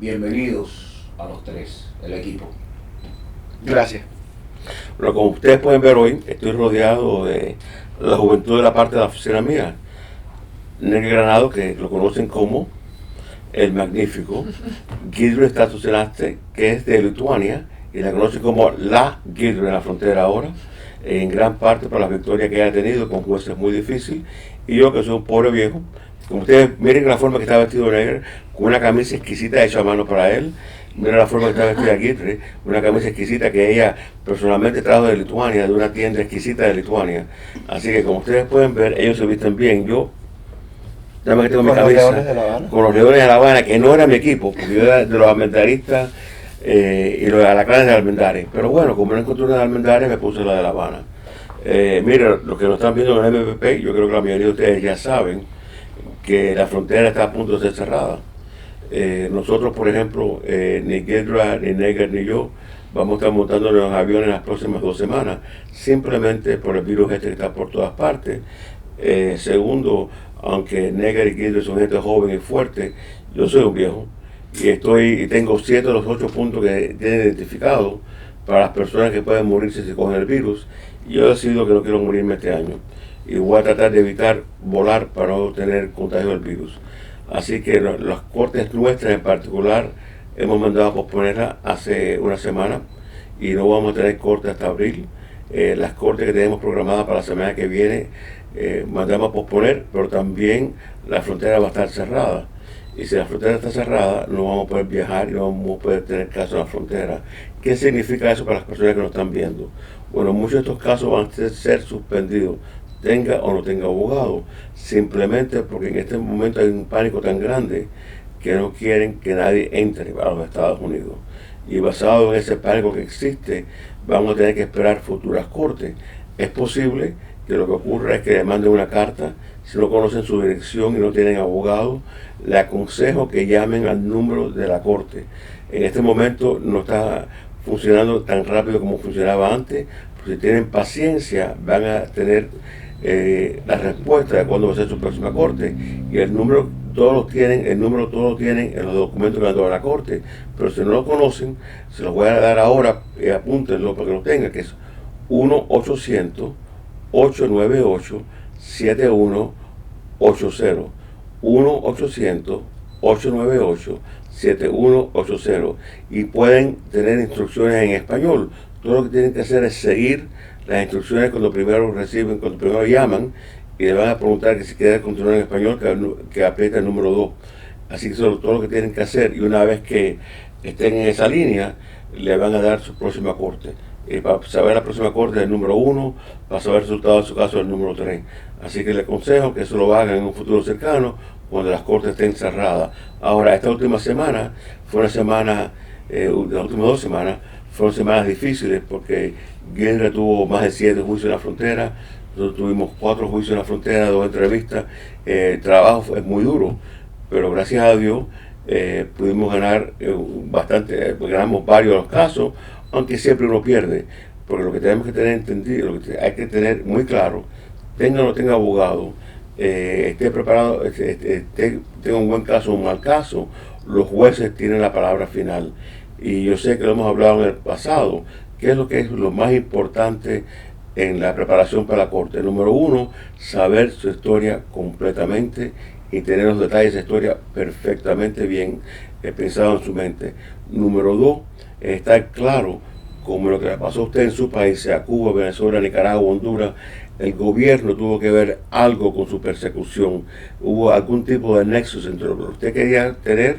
Bienvenidos a los tres, el equipo. Gracias. Bueno, como ustedes pueden ver hoy, estoy rodeado de la juventud de la parte de la oficina mía. Negri Granado, que lo conocen como el magnífico, Giedrius Statusenaste, que es de Lituania, y la conocen como la Giedrius en la frontera ahora, en gran parte por las victorias que ha tenido con jueces muy difíciles, y yo que soy un pobre viejo, como ustedes miren la forma que está vestido Negri, con una camisa exquisita hecha a mano para él. Mira la forma que está vestida Giedrius, una camisa exquisita que ella personalmente trajo de Lituania, de una tienda exquisita de Lituania. Así que como ustedes pueden ver, ellos se visten bien. Yo, dame que tengo mi camisa con los Leones de La Habana, que no era mi equipo, porque yo era de los almendaristas y los alacranes de Almendares. Pero bueno, como no encontré una de Almendares, me puse la de La Habana. Mira, los que nos están viendo en el MPP, yo creo que la mayoría de ustedes ya saben que la frontera está a punto de ser cerrada. Nosotros, por ejemplo, ni Gedra, ni Neger, ni yo vamos a estar montando los aviones en las próximas 2 semanas, simplemente por el virus este que está por todas partes. Segundo, aunque Neger y Gedra son gente joven y fuerte, yo soy un viejo y tengo 7 de los 8 puntos que tienen identificados para las personas que pueden morirse si cogen el virus. Y yo he decidido que no quiero morirme este año y voy a tratar de evitar volar para no tener contagio del virus. Así que las cortes nuestras en particular hemos mandado a posponerlas hace una semana y no vamos a tener cortes hasta abril. Las cortes que tenemos programadas para la semana que viene mandamos a posponer, pero también la frontera va a estar cerrada. Y si la frontera está cerrada, no vamos a poder viajar y no vamos a poder tener casos en la frontera. ¿Qué significa eso para las personas que nos están viendo? Bueno, muchos de estos casos van a ser suspendidos, tenga o no tenga abogado, simplemente porque en este momento hay un pánico tan grande que no quieren que nadie entre a los Estados Unidos. Y basado en ese pánico que existe, vamos a tener que esperar futuras cortes. Es posible que lo que ocurra es que le manden una carta, si no conocen su dirección y no tienen abogado, le aconsejo que llamen al número de la corte. En este momento no está funcionando tan rápido como funcionaba antes, pero si tienen paciencia van a tener la respuesta de cuándo va a ser su próxima corte. Y el número todos lo tienen en los documentos que han dado a la corte, pero si no lo conocen, se los voy a dar ahora, apúntenlo para que lo tengan, que es 1-800-898-7180. 1-800-898-7180, y pueden tener instrucciones en español. Todo lo que tienen que hacer es seguir las instrucciones cuando primero llaman, y le van a preguntar que si quiere continuar en español, que apriete el número 2. Así que eso es todo lo que tienen que hacer, y una vez que estén en esa línea, le van a dar su próxima corte. Para saber la próxima corte es el número 1, para saber el resultado de su caso es el número 3. Así que les aconsejo que eso lo hagan en un futuro cercano, cuando las cortes estén cerradas. Ahora, esta última semana fue una semana, las últimas 2 semanas, fueron semanas difíciles porque Guerra tuvo más de 7 juicios en la frontera, nosotros tuvimos 4 juicios en la frontera, 2 entrevistas. El trabajo es muy duro, pero gracias a Dios pudimos ganar bastante, ganamos varios de los casos, aunque siempre uno pierde, porque lo que tenemos que tener entendido, lo que hay que tener muy claro, tenga o no tenga abogado, esté preparado, tenga un buen caso o un mal caso, los jueces tienen la palabra final. Y yo sé que lo hemos hablado en el pasado, qué es lo más importante en la preparación para la corte. Número 1, saber su historia completamente y tener los detalles de esa historia perfectamente bien pensado en su mente. Número 2, estar claro, como lo que le pasó a usted en su país, sea Cuba, Venezuela, Nicaragua, Honduras, el gobierno tuvo que ver algo con su persecución. Hubo algún tipo de nexus entre lo que usted quería tener,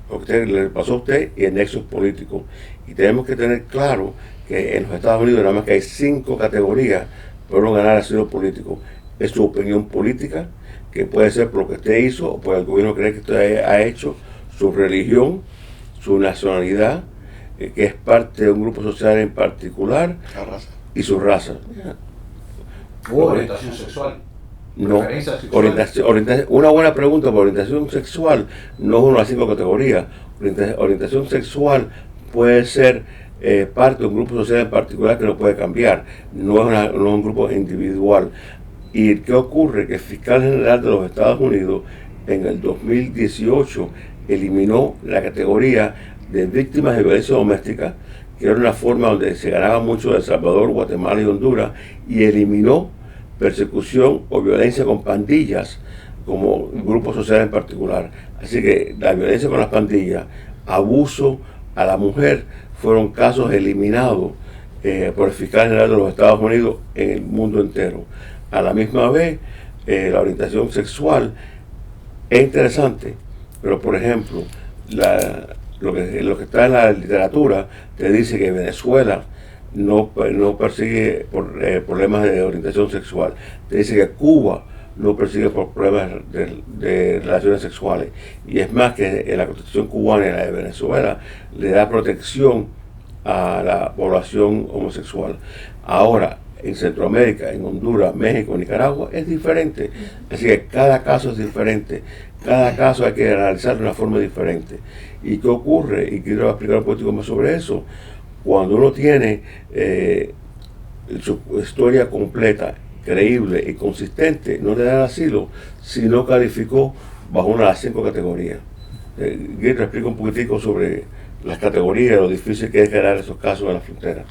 lo que le pasó a usted, y el nexus político. Y tenemos que tener claro que en los Estados Unidos nada más que hay 5 categorías para uno ganar asilo político. Es su opinión política, que puede ser por lo que usted hizo o por el gobierno que cree que usted ha hecho, su religión, su nacionalidad, que es parte de un grupo social en particular, y su raza. Orientación sexual. No, una buena pregunta, por orientación sexual no es una de las 5 categorías. Orientación sexual puede ser parte de un grupo social en particular que no puede cambiar, no es un grupo individual. ¿Y qué ocurre? Que el fiscal general de los Estados Unidos en el 2018 eliminó la categoría de víctimas de violencia doméstica, que era una forma donde se ganaba mucho de El Salvador, Guatemala y Honduras, y eliminó persecución o violencia con pandillas como grupos sociales en particular. Así que la violencia con las pandillas, abuso a la mujer, fueron casos eliminados por el fiscal general de los Estados Unidos en el mundo entero. A la misma vez, la orientación sexual es interesante, pero por ejemplo, lo que está en la literatura te dice que Venezuela no persigue problemas de orientación sexual. Te dice que Cuba no persigue por problemas de relaciones sexuales. Y es más, que en la Constitución cubana y la de Venezuela le da protección a la población homosexual. Ahora, en Centroamérica, en Honduras, México, Nicaragua, es diferente. Así que cada caso es diferente. Cada caso hay que analizarlo de una forma diferente. ¿Y qué ocurre? Y quiero explicar un poquito más sobre eso. Cuando uno tiene su historia completa, creíble y consistente, no le da el asilo si no calificó bajo una de las 5 categorías. Guido, explica un poquitico sobre las categorías, lo difícil que es ganar esos casos en la frontera.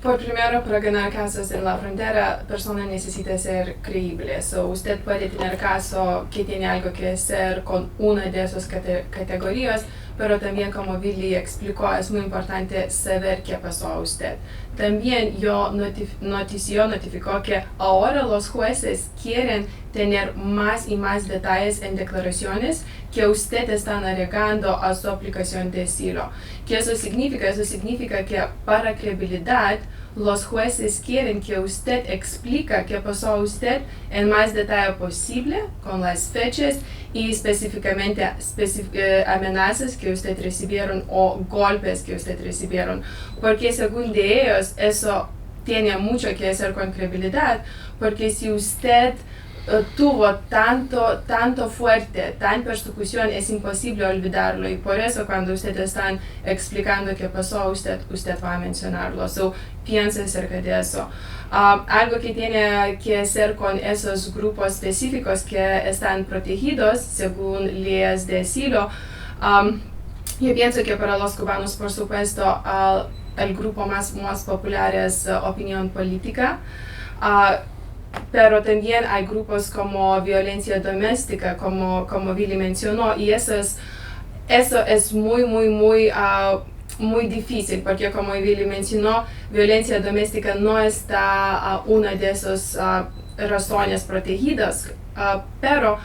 Por primero, para ganar casos en la frontera, la persona necesita ser creíble. Usted puede tener caso que tiene algo que hacer con una de esas categorías, pero también, como Billy explicó, es muy importante saber qué pasó a usted. También notificó que ahora los jueces quieren tener más y más detalles en declaraciones que usted está agregando a su aplicación de asilo. ¿Qué eso significa? Eso significa que para credibilidad, los jueces quieren que usted explique qué pasó a usted en más detalle posible, con las fechas y específicamente amenazas que usted recibieron o golpes que usted recibieron, porque según de ellos eso tiene mucho que hacer con credibilidad, porque si usted tuvo tanto fuerte, tan persecución, es imposible olvidarlo, y por eso cuando ustedes están explicando qué pasó, usted va a mencionarlo. Piensa acerca de eso. Algo que tiene que hacer con esos grupos específicos que están protegidos según leyes de asilo. Yo pienso que para los cubanos, por supuesto, el grupo más popular es opinión política. Pero también hay grupos como violencia doméstica, como Billy mencionó, y eso es muy difícil, porque como Billy mencionó, violencia doméstica no está una de esas razones protegidas, pero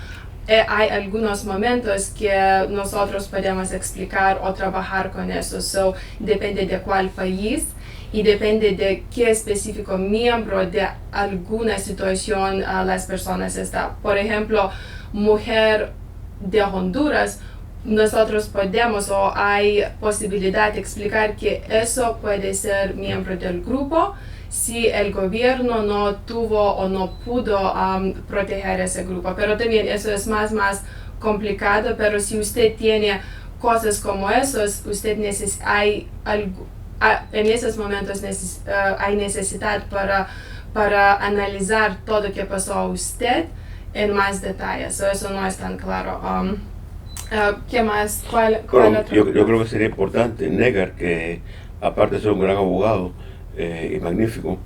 hay algunos momentos que nosotros podemos explicar o trabajar con eso. Depende de cuál país y depende de qué específico miembro de alguna situación las personas están. Por ejemplo, mujer de Honduras, nosotros podemos o hay posibilidad de explicar que eso puede ser miembro del grupo si el gobierno no tuvo o no pudo proteger ese grupo. Pero también eso es más complicado, pero si usted tiene cosas como esos, en esos momentos hay necesidad para analizar todo lo que pasó a usted en más detalles. Eso no es tan claro. ¿Qué más? ¿Cuál yo creo que sería importante negar que, aparte de ser un gran abogado y magnífico,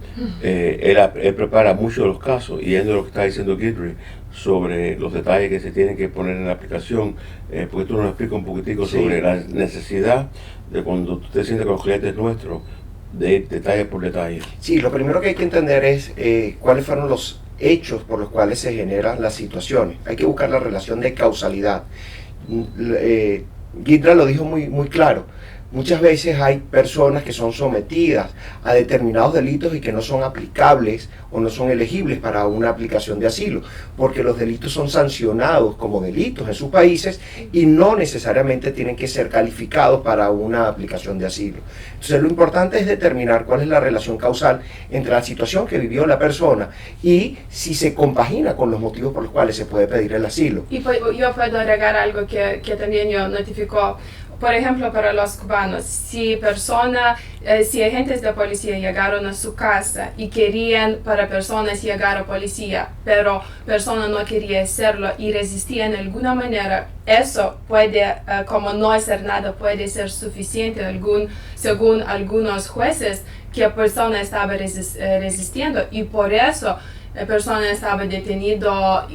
él prepara muchos de los casos, y es de lo que está diciendo Guidry sobre los detalles que se tienen que poner en la aplicación, porque tú nos explicas un poquitico sobre la necesidad de cuando tú te sientes con los clientes nuestros, de ir detalle por detalle. Sí, lo primero que hay que entender es cuáles fueron los hechos por los cuales se generan las situaciones. Hay que buscar la relación de causalidad. Guidry lo dijo muy claro. Muchas veces hay personas que son sometidas a determinados delitos y que no son aplicables o no son elegibles para una aplicación de asilo, porque los delitos son sancionados como delitos en sus países y no necesariamente tienen que ser calificados para una aplicación de asilo. Entonces lo importante es determinar cuál es la relación causal entre la situación que vivió la persona y si se compagina con los motivos por los cuales se puede pedir el asilo. Y yo puedo agregar algo que también yo notificó. por ejemplo, para los cubanos, si agentes de policía llegaron a su casa y querían para personas llegar a policía, pero persona no quería hacerlo y resistía de alguna manera, eso puede, como no hacer nada, puede ser suficiente según algunos jueces que la persona estaba resistiendo y por eso la persona estaba detenido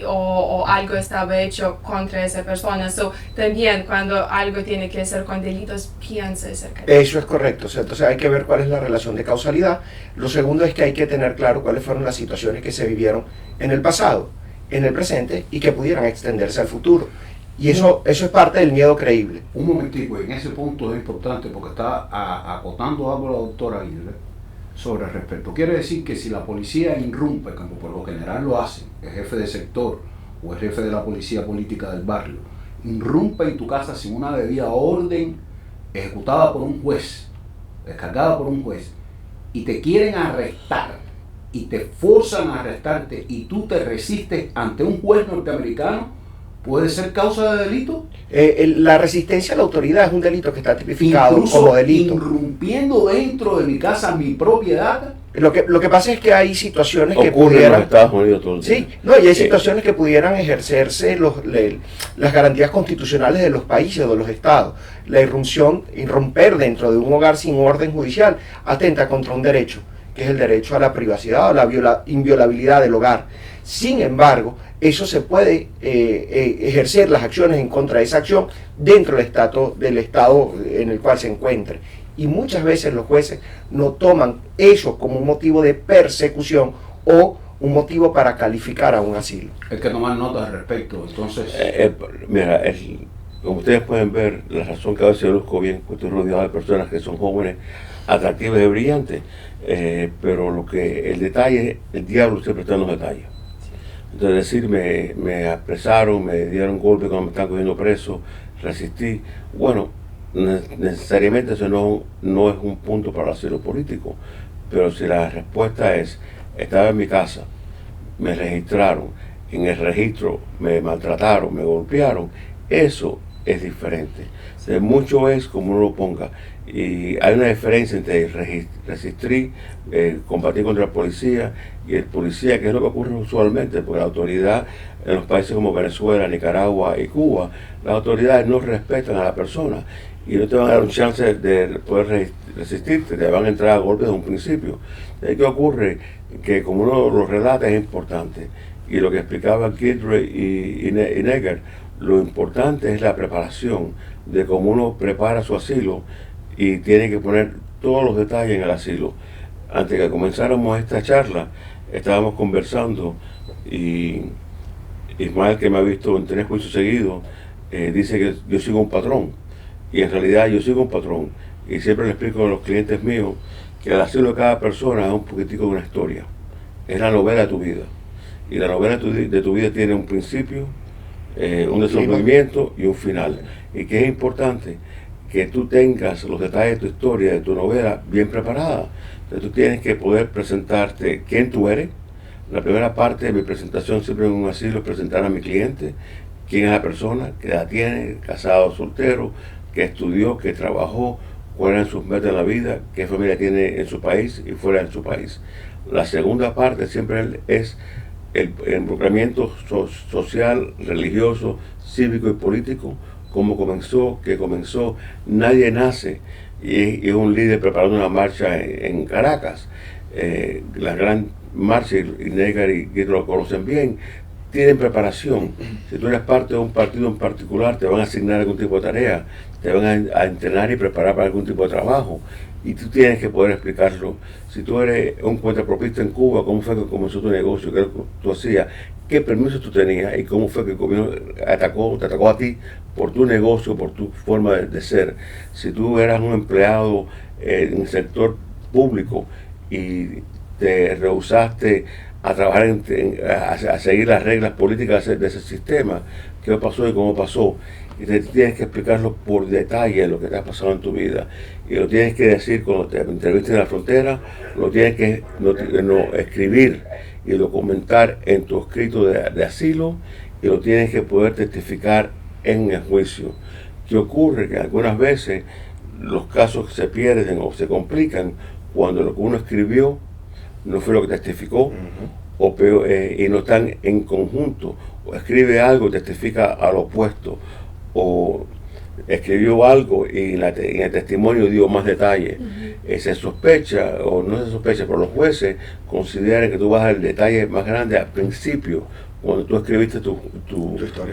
o algo estaba hecho contra esa persona. También cuando algo tiene que ser con delitos, piensa acerca de eso. Eso es correcto. O sea, entonces hay que ver cuál es la relación de causalidad. Lo segundo es que hay que tener claro cuáles fueron las situaciones que se vivieron en el pasado, en el presente y que pudieran extenderse al futuro. Y eso es parte del miedo creíble. Un momentico, en ese punto es importante porque está acotando algo la doctora Aguirre sobre el respecto. Quiere decir que si la policía irrumpe, como por lo general lo hace, el jefe de sector o el jefe de la policía política del barrio, irrumpe en tu casa sin una debida orden ejecutada por un juez, descargada por un juez, y te quieren arrestar, y te forzan a arrestarte, y tú te resistes ante un juez norteamericano, ¿puede ser causa de delito? La resistencia a la autoridad es un delito que está tipificado Incluso como delito. Irrumpiendo dentro de mi casa, mi propiedad. Lo que pasa es que hay situaciones que Ocurre en pudieran... los Estados Unidos todo el día. Sí, no, y hay situaciones que pudieran ejercerse las garantías constitucionales de los países o de los estados. La irromper dentro de un hogar sin orden judicial atenta contra un derecho, que es el derecho a la privacidad o la inviolabilidad del hogar. Sin embargo, eso se puede ejercer las acciones en contra de esa acción dentro del estado en el cual se encuentre. Y muchas veces los jueces no toman eso como un motivo de persecución o un motivo para calificar a un asilo. Hay que tomar nota al respecto, entonces... Mira, como ustedes pueden ver, la razón que a veces yo luzco bien, porque estoy rodeado de personas que son jóvenes, atractivas y brillantes, pero el detalle, el diablo siempre está en los detalles. Entonces decir, me apresaron, me dieron golpe cuando me están cogiendo preso, resistí. Bueno, necesariamente eso no es un punto para el asilo político, pero si la respuesta es, estaba en mi casa, me registraron, en el registro me maltrataron, me golpearon, eso es diferente. Mucho es como uno lo ponga. Y hay una diferencia entre resistir, combatir contra la policía y el policía, que es lo que ocurre usualmente, porque la autoridad en los países como Venezuela, Nicaragua y Cuba, las autoridades no respetan a la persona y no te van a dar un chance de poder resistirte, te van a entrar a golpes desde un principio. ¿Qué ocurre? Que como uno lo relata es importante, y lo que explicaba Guidry y Neger, lo importante es la preparación de cómo uno prepara su asilo y tiene que poner todos los detalles en el asilo. Antes que comenzáramos esta charla, estábamos conversando y Ismael, que me ha visto en 3 juicios seguidos, dice que yo sigo un patrón, y en realidad yo sigo un patrón, y siempre le explico a los clientes míos que el asilo de cada persona es un poquitico de una historia, es la novela de tu vida, y la novela de tu vida tiene un principio, un desenvolvimiento y un final, y que es importante que tú tengas los detalles de tu historia, de tu novela bien preparada. Entonces tú tienes que poder presentarte quién tú eres. La primera parte de mi presentación siempre en un asilo es presentar a mi cliente, quién es la persona, qué edad tiene, casado, soltero, qué estudió, qué trabajó, cuáles eran sus metas en la vida, qué familia tiene en su país y fuera de su país. La segunda parte siempre es el involucramiento social, religioso, cívico y político, cómo comenzó, qué comenzó. Nadie nace y es un líder preparando una marcha en Caracas. La gran marcha, y Neger y Guidry lo conocen bien, tienen preparación. Si tú eres parte de un partido en particular, te van a asignar algún tipo de tarea, te van a entrenar y preparar para algún tipo de trabajo, y tú tienes que poder explicarlo. Si tú eres un cuentapropista en Cuba, ¿cómo fue que comenzó tu negocio? ¿Qué tú hacías? ¿Qué permisos tú tenías? ¿Y cómo fue que el gobierno te atacó a ti por tu negocio, por tu forma de ser? Si tú eras un empleado en el sector público y te rehusaste a trabajar, a seguir las reglas políticas de ese sistema, ¿qué pasó y cómo pasó? Y te tienes que explicarlo por detalle lo que te ha pasado en tu vida, y lo tienes que decir cuando te entrevistes en la frontera, lo tienes que escribir y documentar en tu escrito de asilo, y lo tienes que poder testificar en el juicio. ¿Qué ocurre? Que algunas veces los casos se pierden o se complican cuando lo que uno escribió no fue lo que testificó, o peor, y no están en conjunto, o escribe algo y testifica al opuesto, o escribió algo y en el testimonio dio más detalle. Se sospecha, o no se sospecha, pero los jueces consideran que tú vas al detalle más grande al principio, cuando tú escribiste tu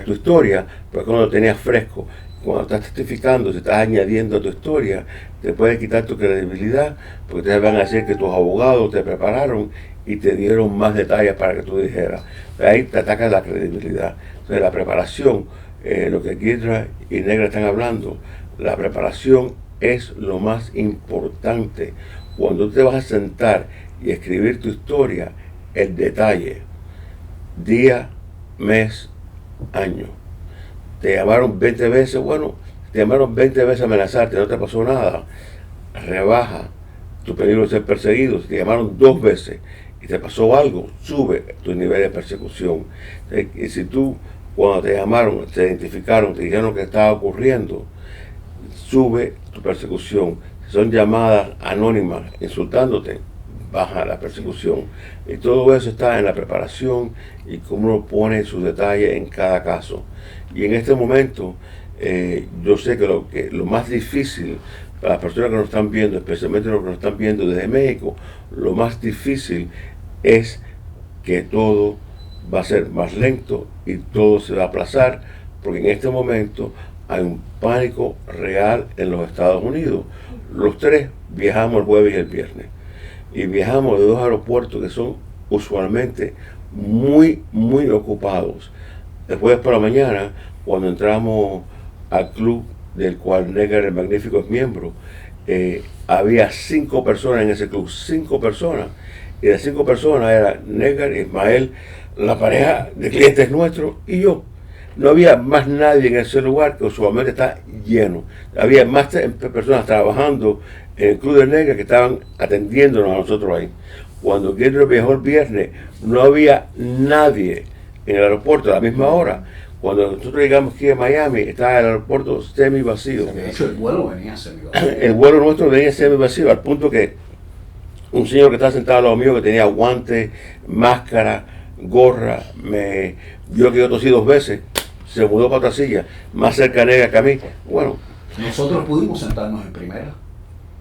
historia, pero cuando lo tenías fresco. Cuando estás testificando, si estás añadiendo a tu historia, te puede quitar tu credibilidad, porque te van a decir que tus abogados te prepararon y te dieron más detalles para que tú dijeras. Ahí te ataca la credibilidad. Entonces la preparación, lo que Guidra y Negra están hablando, la preparación es lo más importante. Cuando tú te vas a sentar y escribir tu historia, el detalle, día, mes, año. Te llamaron 20 veces, bueno, te llamaron 20 veces a amenazarte, no te pasó nada. Rebaja tu peligro de ser perseguido. Si te llamaron 2 veces y te pasó algo, sube tu nivel de persecución. Y si tú, cuando te llamaron, te identificaron, te dijeron que estaba ocurriendo, sube tu persecución. Si son llamadas anónimas insultándote, baja la persecución. Y todo eso está en la preparación y cómo uno pone sus detalles en cada caso. Y en este momento, yo sé que lo más difícil para las personas que nos están viendo, especialmente los que nos están viendo desde México, lo más difícil es que todo va a ser más lento y todo se va a aplazar, porque en este momento hay un pánico real en los Estados Unidos. Los 3 viajamos el jueves y el viernes, y viajamos de 2 aeropuertos que son usualmente muy ocupados. El jueves por la mañana, cuando entramos al club del cual Negar el Magnífico es miembro, había 5 personas en ese club, 5 personas, y de 5 personas era Negar, Ismael, la pareja de clientes nuestros y yo. No había más nadie en ese lugar, que usualmente está lleno. Había más personas trabajando en el club de Negar que estaban atendiéndonos a nosotros ahí. Cuando Guidra viajó el viernes, no había nadie en el aeropuerto a la misma hora. Cuando nosotros llegamos aquí a Miami, estaba el aeropuerto semi vacío. De hecho, el vuelo venía semi vacío. El vuelo nuestro venía semi vacío, al punto que un señor que estaba sentado al lado mío, que tenía guantes, máscara, gorra, me vio que yo tosí 2 veces, se mudó para otra silla, más cerca Negra que a mí. Bueno, nosotros pudimos sentarnos en primera,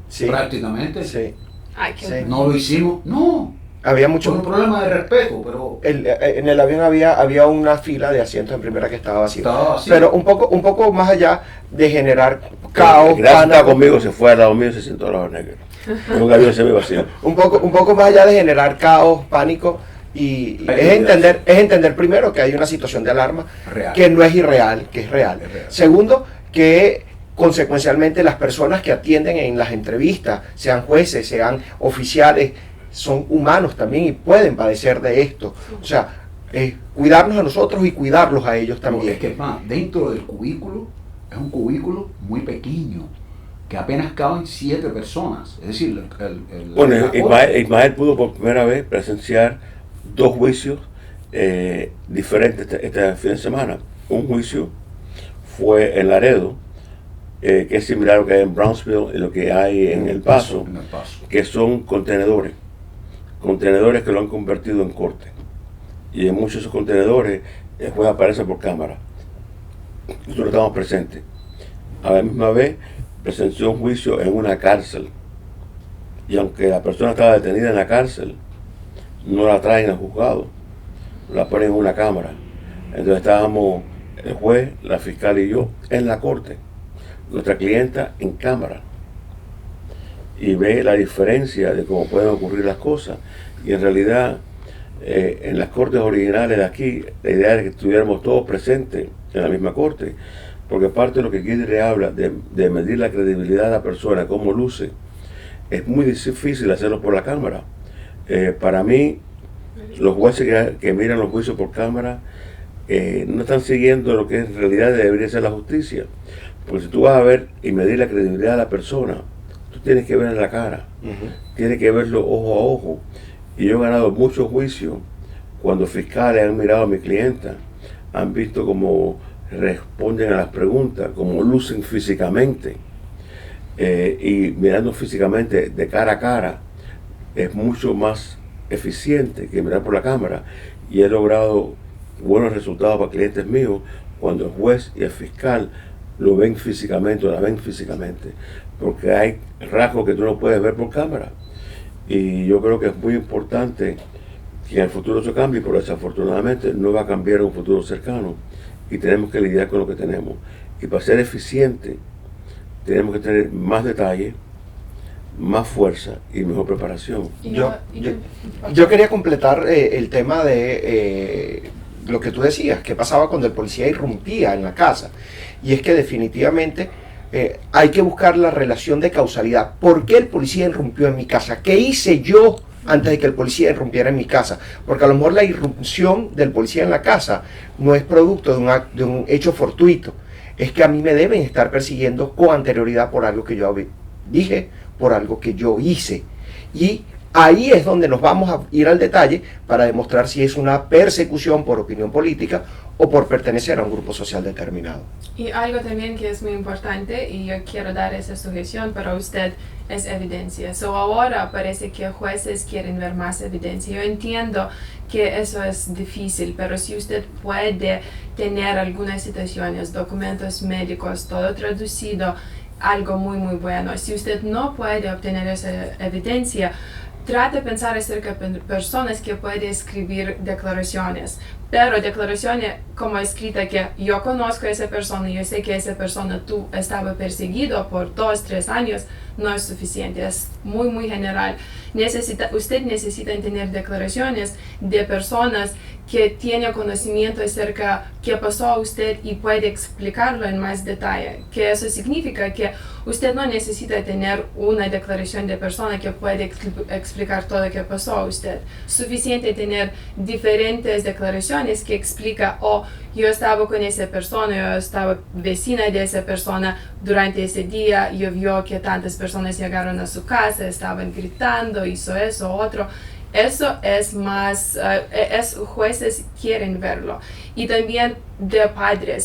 Sí. prácticamente. Sí. Ay, qué Sí. No lo hicimos, no. Había Fue mucho. un problema de respeto, pero En el avión había una fila de asientos en primera que estaba vacía. estaba vacío. Pero un poco más allá de generar caos, gracias pánico, conmigo, se fue al lado mío y se sentó al lado negro. En un avión semi vacío. un poco más allá de generar caos, pánico, y es entender primero que hay una situación de alarma Real. que no es irreal, que es real. Es real. Segundo, que consecuencialmente las personas que atienden en las entrevistas, sean jueces, sean oficiales, son humanos también y pueden padecer de esto. O sea, cuidarnos a nosotros y cuidarlos a ellos No, también. es que más, dentro del cubículo, es un cubículo muy pequeño, que apenas caben 7 personas. Es decir, Bueno, Ismael pudo por primera vez presenciar 2 juicios diferentes este fin de semana. Un juicio fue en Laredo, que es similar a lo que hay en Brownsville y lo que hay en El Paso, En El Paso. que son contenedores que lo han convertido en corte. Y en muchos de esos contenedores el juez aparece por cámara. Nosotros estamos presentes. A la misma vez presenció un juicio en una cárcel. Y aunque la persona estaba detenida en la cárcel, no la traen al juzgado, la ponen en una cámara. Entonces estábamos el juez, la fiscal y yo en la corte, nuestra clienta en cámara, y ve la diferencia de cómo pueden ocurrir las cosas. Y en realidad en las cortes originales de aquí, la idea era que estuviéramos todos presentes en la misma corte, porque parte de lo que Guidry habla de medir la credibilidad de la persona, cómo luce, es muy difícil hacerlo por la cámara. Para mí, los jueces que miran los juicios por cámara no están siguiendo lo que en realidad debería ser la justicia. Porque si tú vas a ver y medir la credibilidad de la persona, tú tienes que ver en la cara, tienes que verlo ojo a ojo. Y yo he ganado muchos juicios cuando fiscales han mirado a mi clienta, han visto como responden a las preguntas, cómo lucen físicamente, y mirando físicamente de cara a cara, es mucho más eficiente que mirar por la cámara, y he logrado buenos resultados para clientes míos cuando el juez y el fiscal lo ven físicamente o la ven físicamente, porque hay rasgos que tú no puedes ver por cámara. Y yo creo que es muy importante que en el futuro se cambie, pero desafortunadamente no va a cambiar en un futuro cercano, y tenemos que lidiar con lo que tenemos. Y para ser eficiente tenemos que tener más detalle, más fuerza y mejor preparación. Yo quería completar el tema de lo que tú decías, que pasaba cuando el policía irrumpía en la casa. Y es que definitivamente hay que buscar la relación de causalidad. ¿Por qué el policía irrumpió en mi casa? ¿Qué hice yo antes de que el policía irrumpiera en mi casa? Porque a lo mejor la irrupción del policía en la casa no es producto de un hecho fortuito. Es que a mí me deben estar persiguiendo con anterioridad por algo que yo dije, por algo que yo hice. Y ahí es donde nos vamos a ir al detalle para demostrar si es una persecución por opinión política o por pertenecer a un grupo social determinado. Y algo también que es muy importante, y yo quiero dar esa sugerencia para usted, es evidencia. Ahora parece que jueces quieren ver más evidencia. Yo entiendo que eso es difícil, pero si usted puede tener algunas citaciones, documentos médicos, todo traducido, algo muy bueno. Si usted no puede obtener esa evidencia, trate de pensar acerca de personas que pueden escribir declaraciones, pero declaraciones como escrita que yo conozco a esa persona, yo sé que esa persona estaba perseguido por 2-3 años, no es suficiente, es muy general. Usted necesita tener declaraciones de personas que tienen conocimiento acerca de qué pasó a usted y puede explicarlo en más detalle. Que eso significa que usted no necesita tener una declaración de persona que puede explicar todo lo que pasó a usted. Suficiente tener diferentes declaraciones que explica, yo estaba con esa persona, yo estaba vecina de esa persona durante ese día, yo vio que tantas personas llegaron a su casa, estaban gritando, hizo eso, otro. Eso es más, jueces quieren verlo. Y también de padres,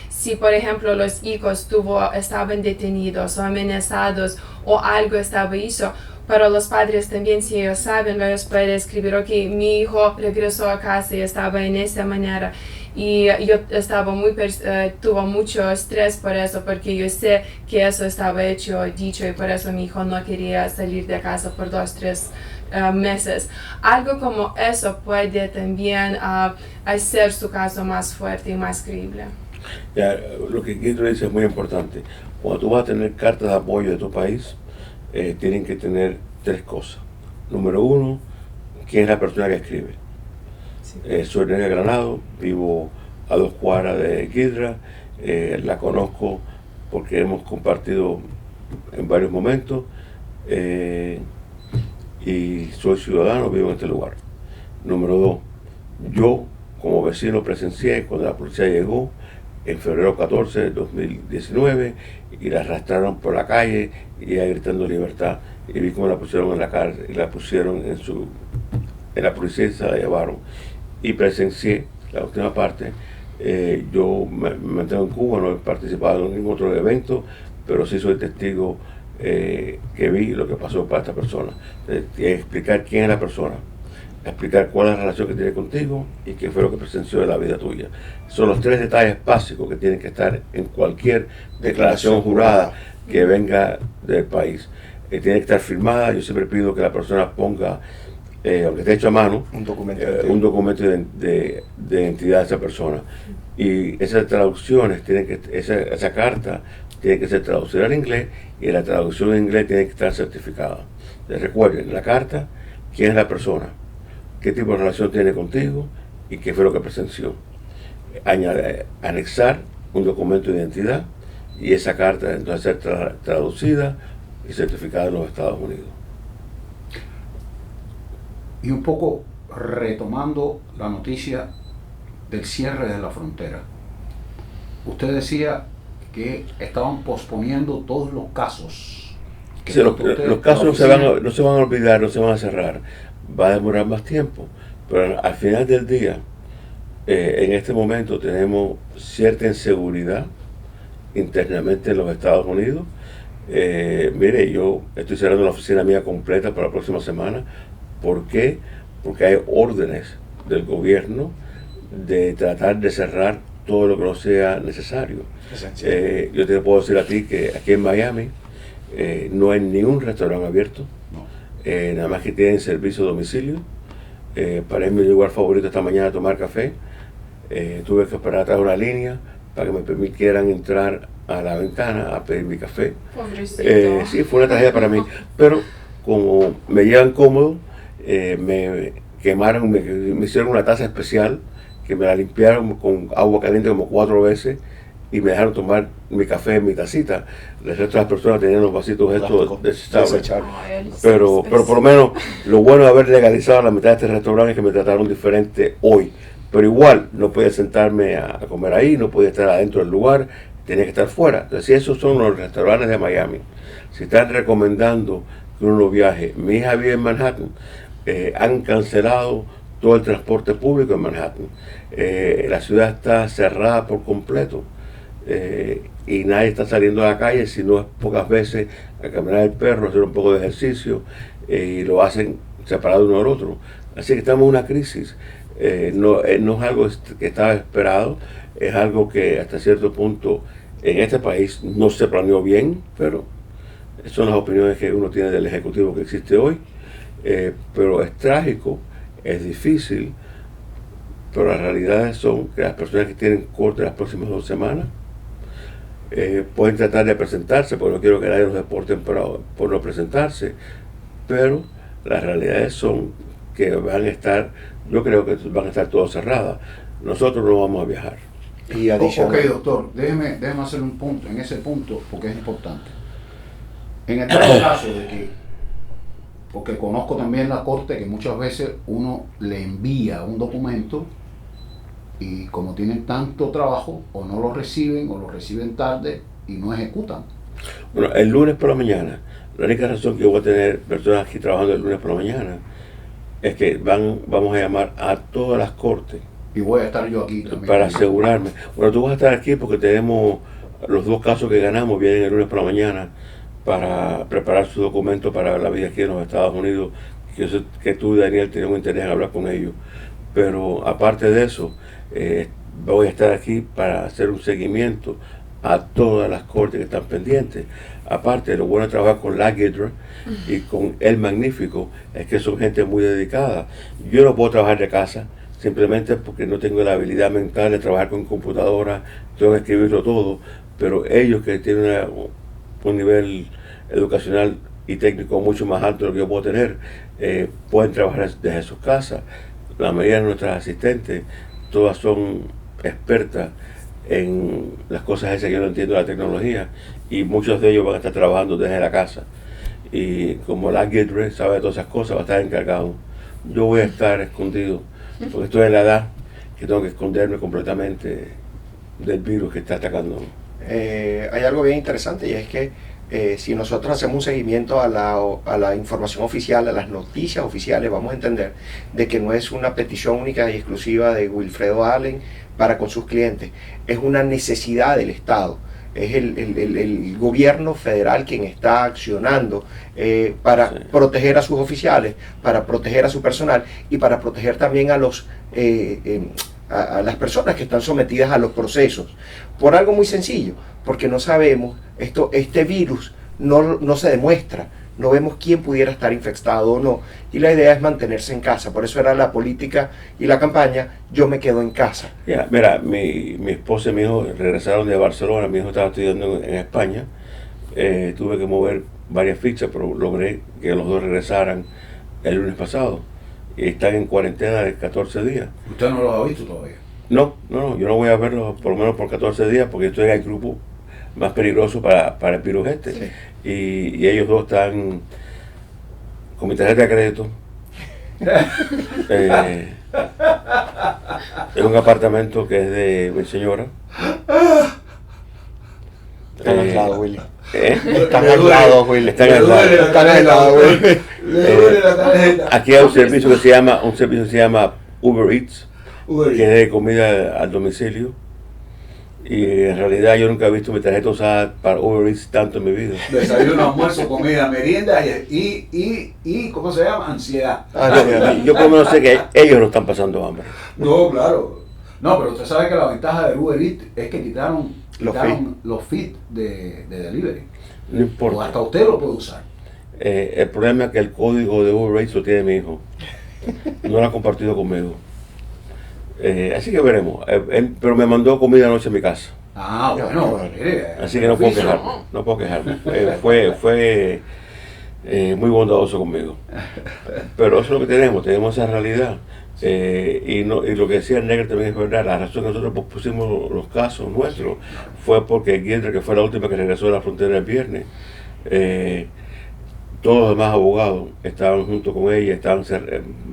si por ejemplo los hijos estaban detenidos o amenazados o algo hizo, pero los padres también, si ellos saben, ellos pueden escribir, ok, mi hijo regresó a casa y estaba en esa manera. Y yo estaba tuvo mucho estrés por eso, porque yo sé que eso estaba dicho, y por eso mi hijo no quería salir de casa por 2-3 meses. Algo como eso puede también hacer su caso más fuerte y más creíble. Ya, lo que Guido dice es muy importante. Cuando tú vas a tener cartas de apoyo de tu país, tienen que tener 3 cosas. Número 1, ¿quién es la persona que escribe? Sí. Soy Negra Granado, vivo a 2 cuadras de Guidra, la conozco porque hemos compartido en varios momentos, y soy ciudadano, vivo en este lugar. Número 2, yo como vecino presencié cuando la policía llegó en febrero 14 de 2019 y la arrastraron por la calle y ella gritando libertad, y vi cómo la pusieron en la cárcel y la pusieron en la policía y se la llevaron, y presencié la última parte. Yo me mantengo en Cuba, no he participado en ningún otro evento, pero sí soy testigo que vi lo que pasó para esta persona. Explicar quién es la persona, explicar cuál es la relación que tiene contigo y qué fue lo que presenció de la vida tuya. Son los 3 detalles básicos que tienen que estar en cualquier declaración jurada que venga del país. Tiene que estar firmada. Yo siempre pido que la persona ponga, aunque esté hecho a mano, un documento de identidad de esa persona. Y esas traducciones, esa carta tiene que ser traducida al inglés, y la traducción en inglés tiene que estar certificada. Recuerden, la carta, quién es la persona, qué tipo de relación tiene contigo y qué fue lo que presenció. Anexar un documento de identidad, y esa carta entonces ser traducida y certificada en los Estados Unidos. Y un poco retomando la noticia del cierre de la frontera, usted decía que estaban posponiendo todos los casos. Sí, los casos no se van a olvidar, no se van a cerrar. Va a demorar más tiempo, pero al final del día En este momento tenemos cierta inseguridad internamente en los Estados Unidos. Mire, yo estoy cerrando la oficina mía completa para la próxima semana. ¿Por qué? Porque hay órdenes del gobierno de tratar de cerrar todo lo que no sea necesario. Yo te puedo decir a ti que aquí en Miami no hay ningún restaurante abierto, nada más que tienen servicio a domicilio. Para mi lugar favorito esta mañana tomar café. Tuve que esperar atrás una línea para que me permitieran entrar a la ventana a pedir mi café. Sí, fue una tragedia para mí, pero como me llevan cómodo, me quemaron, me hicieron una taza especial que me la limpiaron con agua caliente como 4 veces y me dejaron tomar mi café en mi tacita. El resto de las personas tenían los vasitos estos desechables. Pero por lo menos lo bueno de haber legalizado la mitad de este restaurante es que me trataron diferente hoy. Pero igual no podía sentarme a comer ahí, no podía estar adentro del lugar, tenía que estar fuera. Entonces, si esos son los restaurantes de Miami, si están recomendando que uno viaje, mi hija vive en Manhattan, han cancelado todo el transporte público en Manhattan. La ciudad está cerrada por completo y nadie está saliendo a la calle, sino es pocas veces a caminar el perro, hacer un poco de ejercicio y lo hacen separado uno del otro. Así que estamos en una crisis. No es algo que estaba esperado, es algo que hasta cierto punto en este país no se planeó bien, pero son las opiniones que uno tiene del ejecutivo que existe hoy. Pero es trágico, es difícil, pero las realidades son que las personas que tienen corte las próximas 2 semanas pueden tratar de presentarse, porque no quiero que nadie los deporten por no presentarse, pero las realidades son que van a estar, yo creo que van a estar todas cerradas. Nosotros no vamos a viajar. Y ok, doctor, déjeme hacer un punto en ese punto porque es importante. En el caso de que, porque conozco también la corte, que muchas veces uno le envía un documento y como tienen tanto trabajo, o no lo reciben o lo reciben tarde y no ejecutan. Bueno, el lunes por la mañana, la única razón que yo voy a tener personas aquí trabajando el lunes por la mañana es que vamos a llamar a todas las cortes. Y voy a estar yo aquí también. Para asegurarme. Bueno, tú vas a estar aquí porque tenemos los 2 casos que ganamos, vienen el lunes por la mañana para preparar su documento para la vida aquí en los Estados Unidos. Yo sé que tú y Daniel tienen un interés en hablar con ellos. Pero aparte de eso, voy a estar aquí para hacer un seguimiento a todas las cortes que están pendientes. Aparte, lo bueno de trabajar con la Guidra y con El Magnífico es que son gente muy dedicada. Yo no puedo trabajar de casa, simplemente porque no tengo la habilidad mental de trabajar con computadora, tengo que escribirlo todo, pero ellos que tienen un nivel educacional y técnico mucho más alto de lo que yo puedo tener, pueden trabajar desde sus casas. La mayoría de nuestras asistentes, todas son expertas en las cosas esas que yo no entiendo de la tecnología, y muchos de ellos van a estar trabajando desde la casa. Y como la Guidre sabe todas esas cosas, va a estar encargado. Yo voy a estar escondido, porque estoy en la edad que tengo que esconderme completamente del virus que está atacando. Hay algo bien interesante, y es que si nosotros hacemos un seguimiento a la información oficial, a las noticias oficiales, vamos a entender de que no es una petición única y exclusiva de Wilfredo Allen para con sus clientes, es una necesidad del Estado. Es el gobierno federal quien está accionando para proteger a sus oficiales, para proteger a su personal y para proteger también a a las personas que están sometidas a los procesos. Por algo muy sencillo, porque no sabemos, este virus no se demuestra, no vemos quién pudiera estar infectado o no, y la idea es mantenerse en casa. Por eso era la política y la campaña, yo me quedo en casa. Mira, mi esposa y mi hijo regresaron de Barcelona, mi hijo estaba estudiando en España, tuve que mover varias fichas, pero logré que los 2 regresaran el lunes pasado, y están en cuarentena de 14 días. ¿Usted no los ha visto todavía? No, yo no voy a verlos por lo menos por 14 días, porque estoy en el grupo más peligroso para el virus este. Sí. Y ellos 2 están con mi tarjeta de crédito en un apartamento que es de mi señora. Están aislados, Willy. Están aislados, Willy. Están aislados, Willy. Aquí hay un servicio que se llama Uber Eats, Uber que es de comida al domicilio. Y en realidad yo nunca he visto mi tarjeta usada para Uber Eats tanto en mi vida. Desayuno, almuerzo, comida, merienda y ¿cómo se llama? Ansiedad. Yo por lo menos sé que ellos no están pasando hambre. No, claro. No, pero usted sabe que la ventaja de Uber Eats es que quitaron los feeds de delivery. No O importa. hasta usted lo puede usar. El problema es que el código de Uber Eats lo tiene mi hijo. No lo ha compartido conmigo. Así que veremos. Pero me mandó comida anoche a mi casa. Ah, bueno, Así que no puedo quejarme. No puedo quejarme. Fue muy bondadoso conmigo. Pero eso es lo que tenemos. Tenemos esa realidad. Y lo que decía el Negro también es verdad. La razón que nosotros pusimos los casos nuestros fue porque Guillermo, que fue la última que regresó de la frontera el viernes, todos los demás abogados estaban junto con ella, estaban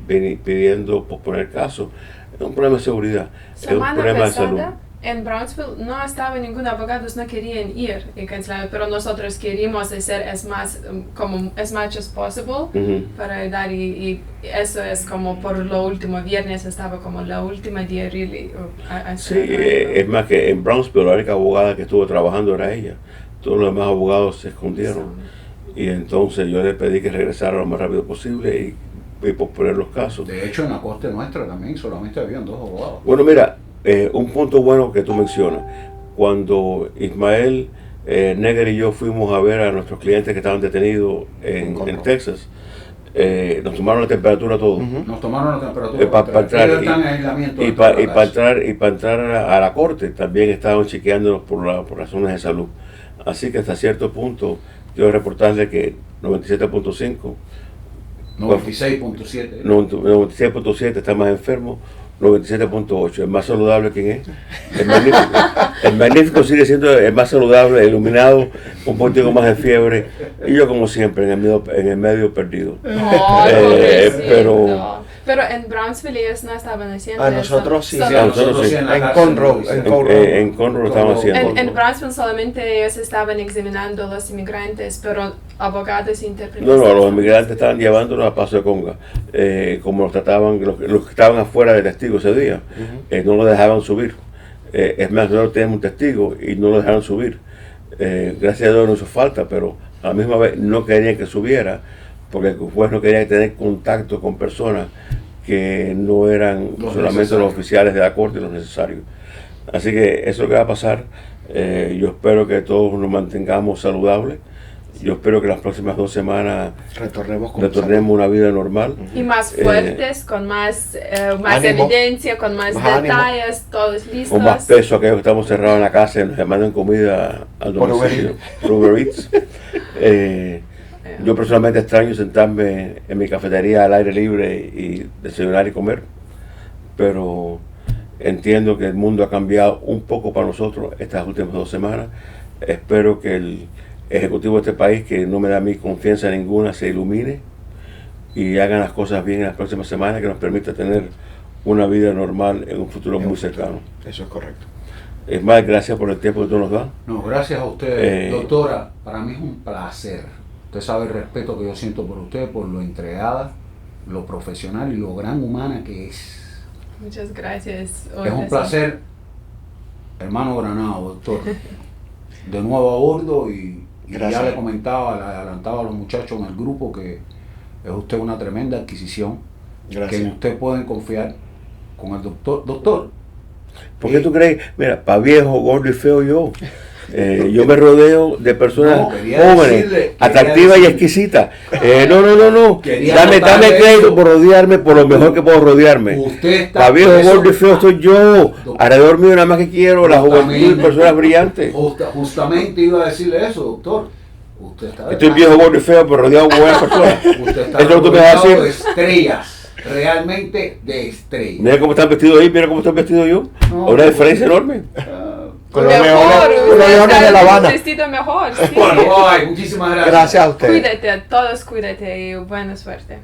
pidiendo posponer casos. Es un problema de seguridad, es un Semana problema de salud. pasada en Brownsville no estaba ningún abogado, no querían ir en cancelar, pero nosotros queríamos hacer as much as possible Ujú. para ayudar y eso es como por lo último viernes estaba como la última día really. Sí, es más que en Brownsville la única abogada que estuvo trabajando era ella. Todos los demás abogados se escondieron. Y entonces yo le pedí que regresara lo más rápido posible y posponer los casos. De hecho, en la corte nuestra también solamente habían 2 abogados. Bueno, mira, un punto bueno que tú mencionas. Cuando Ismael, Neger y yo fuimos a ver a nuestros clientes que estaban detenidos en Texas, nos tomaron la temperatura todos. Ujú. Nos tomaron la temperatura. Para entrar Ellos están en aislamiento y dentro de la casa. para entrar a la corte también estaban chequeándonos por razones de salud. Así que hasta cierto punto quiero reportarle que 97.5 96.7. 96.7 está más enfermo, 97.8 el más saludable. ¿Quién es? El Magnífico. El Magnífico sigue siendo el más saludable, iluminado, un poquito más de fiebre, y yo como siempre en el medio perdido. Oh, pero pero en Brownsville ellos no estaban haciendo A eso. nosotros sí, Solo- a nosotros sí. en la En cárcel, Conroe, sí. en Conroe. en Conroe lo estaban haciendo. En Brownsville solamente ellos estaban examinando a los inmigrantes, pero abogados e intérpretes. No, los inmigrantes estaban llevándolos a Paso de Conga, como los trataban, los que estaban afuera de testigo ese día, no lo dejaban subir. Es más, nosotros teníamos un testigo y no lo dejaron subir. Gracias a Dios no hizo falta, pero a la misma vez no querían que subiera, porque el juez no quería tener contacto con personas que no eran Los solamente necesarios. los oficiales de la corte y los necesarios. Así que eso es lo que va a pasar. Yo espero que todos nos mantengamos saludables. Yo espero que las próximas 2 semanas Retornemos con retornemos a una vida normal. Y más fuertes, con más ánimo, evidencia, con más más detalles, todos listos. Con más peso, aquellos que estamos cerrados en la casa y nos mandan comida al Por domicilio, por Uber Eats. Yo personalmente extraño sentarme en mi cafetería al aire libre y desayunar y comer, pero entiendo que el mundo ha cambiado un poco para nosotros estas últimas 2 semanas. Espero que el ejecutivo de este país, que no me da mi confianza ninguna, se ilumine y hagan las cosas bien en las próximas semanas, que nos permita tener una vida normal en un futuro muy cercano. Eso es correcto. Es más, gracias por el tiempo que tú nos das. No, gracias a usted, doctora. Para mí es un placer. Usted sabe el respeto que yo siento por usted, por lo entregada, lo profesional y lo gran humana que es. Muchas gracias. Es un placer, hermano Granado, doctor. De nuevo a bordo y ya Gracias. le comentaba, le adelantaba a los muchachos en el grupo que es usted una tremenda adquisición, que en Gracias. usted pueden confiar con el doctor. Doctor, ¿Por qué tú crees? Mira, para viejo, gordo y feo yo. Yo me rodeo de personas No, quería jóvenes, decirle- atractivas y quería exquisitas. No. Quería Dame anotarle crédito eso. por rodearme, por lo mejor que puedo rodearme. usted está... Para viejo, eso- gordo y feo soy yo. Alrededor mío nada más que quiero la juventud y Justamente. personas brillantes. Justamente iba a decirle eso, doctor. Usted está... Estoy viejo, gordo y feo, pero rodeado de buenas personas. Usted está Eso es lo que tú me vas a rodeado de decir. estrellas, realmente de estrellas. Mira cómo están vestidos ahí, mira cómo estoy vestido yo. No. Una diferencia enorme. Con los Mejor, leones, con los usted leones está de La Habana. vestido mejor, sí. Bueno, bye, muchísimas gracias. Gracias a ustedes. Cuídate, todos cuídate y buena suerte.